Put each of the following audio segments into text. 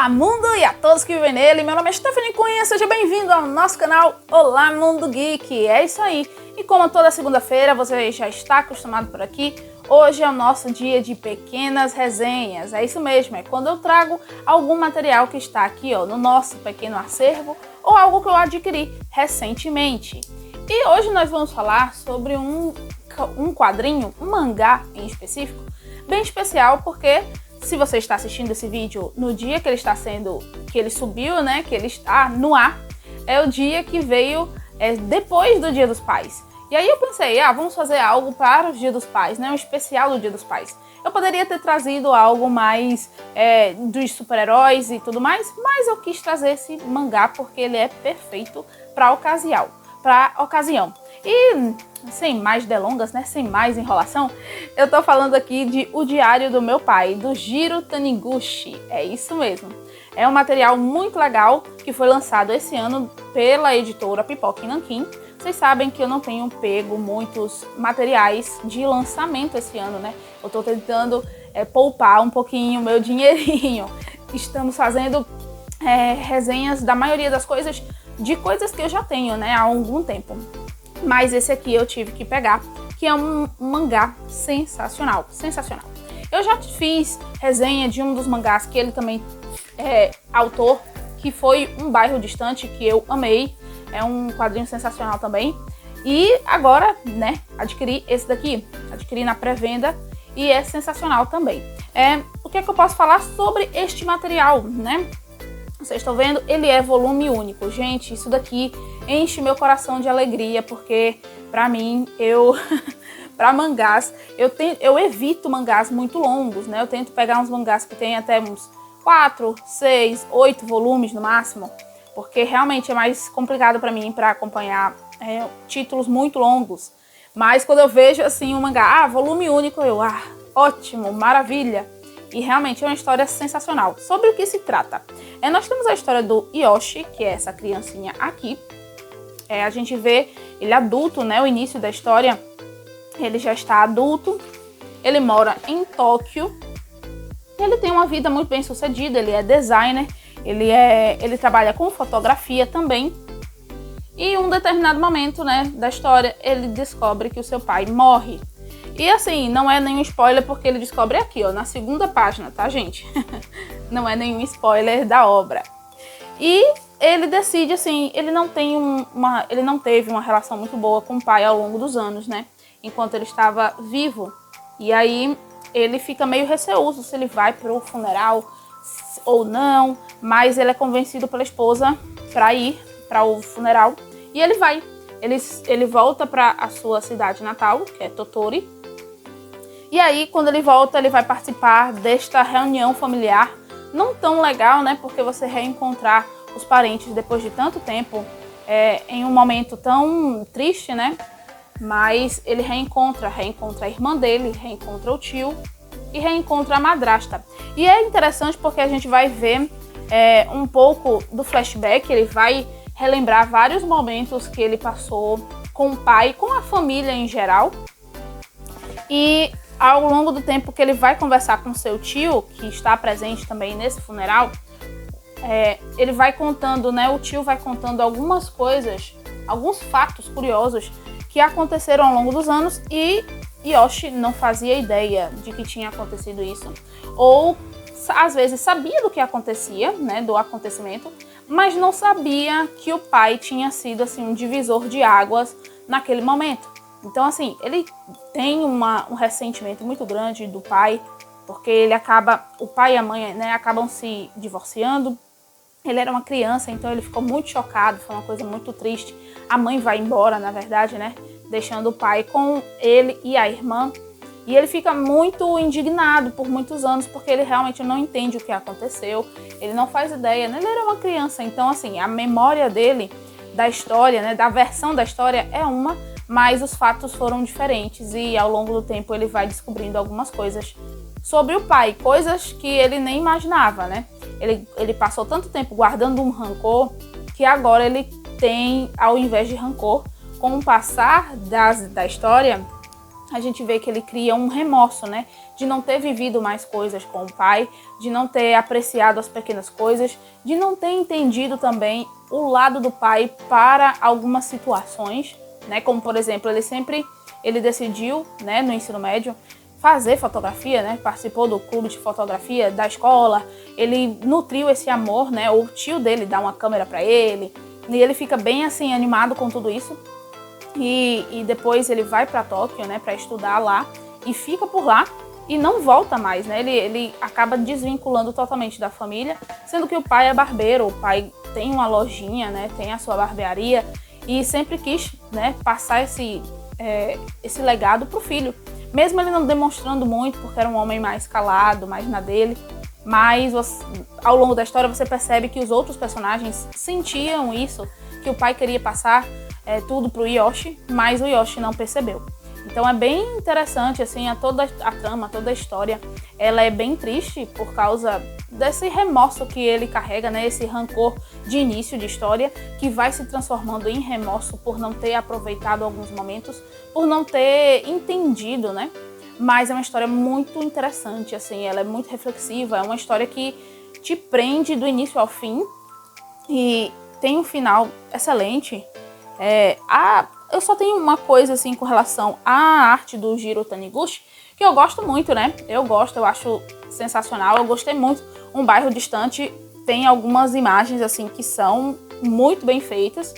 Olá mundo e a todos que vivem nele, meu nome é Stephanie Cunha, seja bem-vindo ao nosso canal Olá Mundo Geek, é isso aí. E como toda segunda-feira você já está acostumado por aqui, hoje é o nosso dia de pequenas resenhas, é isso mesmo, é quando eu trago algum material que está aqui no nosso pequeno acervo ou algo que eu adquiri recentemente. E hoje nós vamos falar sobre um quadrinho, um mangá em específico, bem especial porque se você está assistindo esse vídeo no dia que ele subiu, né, que ele está no ar, é o dia que veio depois do Dia dos Pais. E aí eu pensei, vamos fazer algo para o Dia dos Pais, né, um especial do Dia dos Pais. Eu poderia ter trazido algo mais dos super-heróis e tudo mais, mas eu quis trazer esse mangá porque ele é perfeito para a ocasião. E sem mais delongas, né, sem mais enrolação, eu tô falando aqui de O Diário do Meu Pai, do Jiro Taniguchi. É isso mesmo. É um material muito legal que foi lançado esse ano pela editora Pipoca Nanquim. Vocês sabem que eu não tenho pego muitos materiais de lançamento esse ano, né? Eu tô tentando poupar um pouquinho o meu dinheirinho. Estamos fazendo resenhas da maioria das coisas, de coisas que eu já tenho, né, há algum tempo. Mas esse aqui eu tive que pegar, que é um mangá sensacional, sensacional. Eu já fiz resenha de um dos mangás que ele também é autor, que foi Um Bairro Distante, que eu amei. É um quadrinho sensacional também. E agora, né, adquiri esse daqui, adquiri na pré-venda e é sensacional também. O que é que eu posso falar sobre este material, né? Vocês estão vendo? Ele é volume único. Gente, isso daqui enche meu coração de alegria, porque pra mim, pra mangás, eu evito mangás muito longos, né? Eu tento pegar uns mangás que tem até uns 4, 6, 8 volumes no máximo, porque realmente é mais complicado pra mim pra acompanhar títulos muito longos. Mas quando eu vejo assim um mangá, volume único, ótimo, maravilha. E realmente é uma história sensacional. Sobre o que se trata? Nós temos a história do Yoshi, que é essa criancinha aqui. A gente vê ele adulto, né? O início da história, ele já está adulto. Ele mora em Tóquio. Ele tem uma vida muito bem sucedida, ele é designer. Ele trabalha com fotografia também. E em um determinado momento, né, da história, ele descobre que o seu pai morre. E assim, não é nenhum spoiler porque ele descobre aqui, na segunda página, tá, gente? Não é nenhum spoiler da obra. E ele decide, assim, ele não teve uma relação muito boa com o pai ao longo dos anos, né? Enquanto ele estava vivo. E aí ele fica meio receoso se ele vai pro funeral ou não, mas ele é convencido pela esposa para ir para o funeral e ele vai. Ele volta para a sua cidade natal, que é Tottori. E aí, quando ele volta, ele vai participar desta reunião familiar, não tão legal, né? Porque você reencontrar os parentes depois de tanto tempo, em um momento tão triste, né? Mas ele reencontra a irmã dele, reencontra o tio e reencontra a madrasta. E é interessante porque a gente vai ver um pouco do flashback, ele vai relembrar vários momentos que ele passou com o pai, com a família em geral. E ao longo do tempo que ele vai conversar com seu tio, que está presente também nesse funeral, ele vai contando, né? O tio vai contando algumas coisas, alguns fatos curiosos que aconteceram ao longo dos anos e Yoshi não fazia ideia de que tinha acontecido isso. Ou às vezes sabia do que acontecia, né? Do acontecimento, mas não sabia que o pai tinha sido assim um divisor de águas naquele momento. Então, assim, ele tem um ressentimento muito grande do pai, porque o pai e a mãe, né, acabam se divorciando. Ele era uma criança, então ele ficou muito chocado, foi uma coisa muito triste. A mãe vai embora, na verdade, né, deixando o pai com ele e a irmã. E ele fica muito indignado por muitos anos, porque ele realmente não entende o que aconteceu, ele não faz ideia, né? Ele era uma criança, então, assim, a memória dele da história, né, da versão da história é uma, mas os fatos foram diferentes e ao longo do tempo ele vai descobrindo algumas coisas sobre o pai, coisas que ele nem imaginava, né? Ele passou tanto tempo guardando um rancor que agora ele tem, ao invés de rancor, com o passar da história, a gente vê que ele cria um remorso, né? De não ter vivido mais coisas com o pai, de não ter apreciado as pequenas coisas, de não ter entendido também o lado do pai para algumas situações, né? Como, por exemplo, ele decidiu, né, no ensino médio, fazer fotografia, né? Participou do clube de fotografia da escola, ele nutriu esse amor, né? O tio dele dá uma câmera para ele, e ele fica bem assim animado com tudo isso. E depois ele vai para Tóquio, né, para estudar lá e fica por lá e não volta mais, né? Ele acaba desvinculando totalmente da família, sendo que o pai é barbeiro, o pai tem uma lojinha, né, tem a sua barbearia e sempre quis, né, passar esse legado pro filho. Mesmo ele não demonstrando muito, porque era um homem mais calado, mais na dele, mas ao longo da história você percebe que os outros personagens sentiam isso, que o pai queria passar tudo pro Yoshi, mas o Yoshi não percebeu. Então é bem interessante, assim, toda a trama, toda a história, ela é bem triste por causa desse remorso que ele carrega, né? Esse rancor de início de história que vai se transformando em remorso por não ter aproveitado alguns momentos, por não ter entendido, né? Mas é uma história muito interessante, assim, ela é muito reflexiva, é uma história que te prende do início ao fim e tem um final excelente. Eu só tenho uma coisa assim com relação à arte do Jiro Taniguchi, que eu gosto muito, né? Eu acho sensacional, eu gostei muito. Um Bairro Distante tem algumas imagens assim que são muito bem feitas,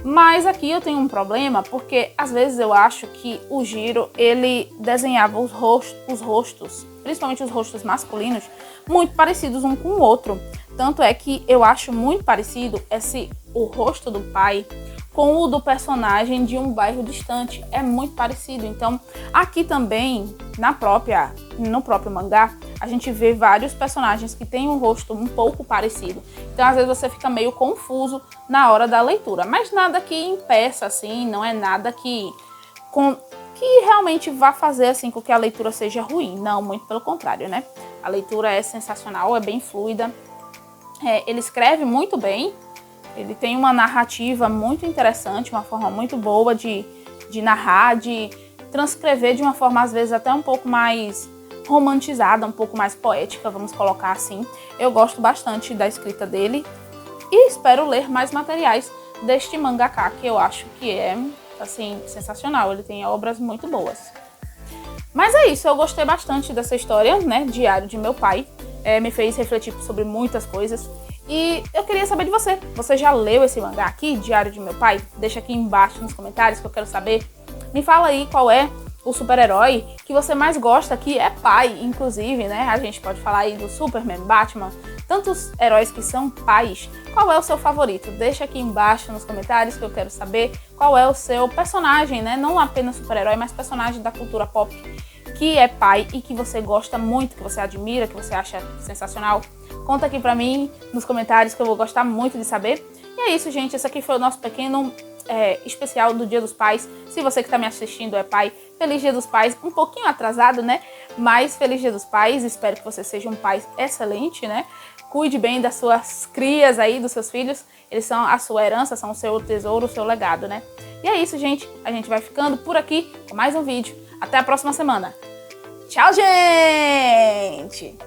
mas aqui eu tenho um problema, porque às vezes eu acho que o Jiro, ele desenhava os rostos, principalmente os rostos masculinos, muito parecidos um com o outro. Tanto é que eu acho muito parecido o rosto do pai com o do personagem de Um Bairro Distante. É muito parecido. Então, aqui também, no próprio mangá, a gente vê vários personagens que têm um rosto um pouco parecido. Então, às vezes você fica meio confuso na hora da leitura. Mas nada que impeça, assim, não é nada que realmente vá fazer assim com que a leitura seja ruim. Não, muito pelo contrário, né? A leitura é sensacional, é bem fluida. Ele escreve muito bem. Ele tem uma narrativa muito interessante, uma forma muito boa de narrar, de transcrever de uma forma, às vezes, até um pouco mais romantizada, um pouco mais poética, vamos colocar assim. Eu gosto bastante da escrita dele e espero ler mais materiais deste mangaka, que eu acho que é, assim, sensacional. Ele tem obras muito boas. Mas é isso, eu gostei bastante dessa história, né? Diário de Meu Pai. Me fez refletir sobre muitas coisas. E eu queria saber de você. Você já leu esse mangá aqui, Diário de Meu Pai? Deixa aqui embaixo nos comentários que eu quero saber. Me fala aí qual é o super-herói que você mais gosta, que é pai, inclusive, né? A gente pode falar aí do Superman, Batman, tantos heróis que são pais. Qual é o seu favorito? Deixa aqui embaixo nos comentários que eu quero saber qual é o seu personagem, né? Não apenas super-herói, mas personagem da cultura pop que é pai e que você gosta muito, que você admira, que você acha sensacional. Conta aqui pra mim nos comentários que eu vou gostar muito de saber. E é isso, gente. Esse aqui foi o nosso pequeno especial do Dia dos Pais. Se você que tá me assistindo é pai, feliz Dia dos Pais. Um pouquinho atrasado, né? Mas feliz Dia dos Pais. Espero que você seja um pai excelente, né? Cuide bem das suas crias aí, dos seus filhos. Eles são a sua herança, são o seu tesouro, o seu legado, né? E é isso, gente. A gente vai ficando por aqui com mais um vídeo. Até a próxima semana. Tchau, gente!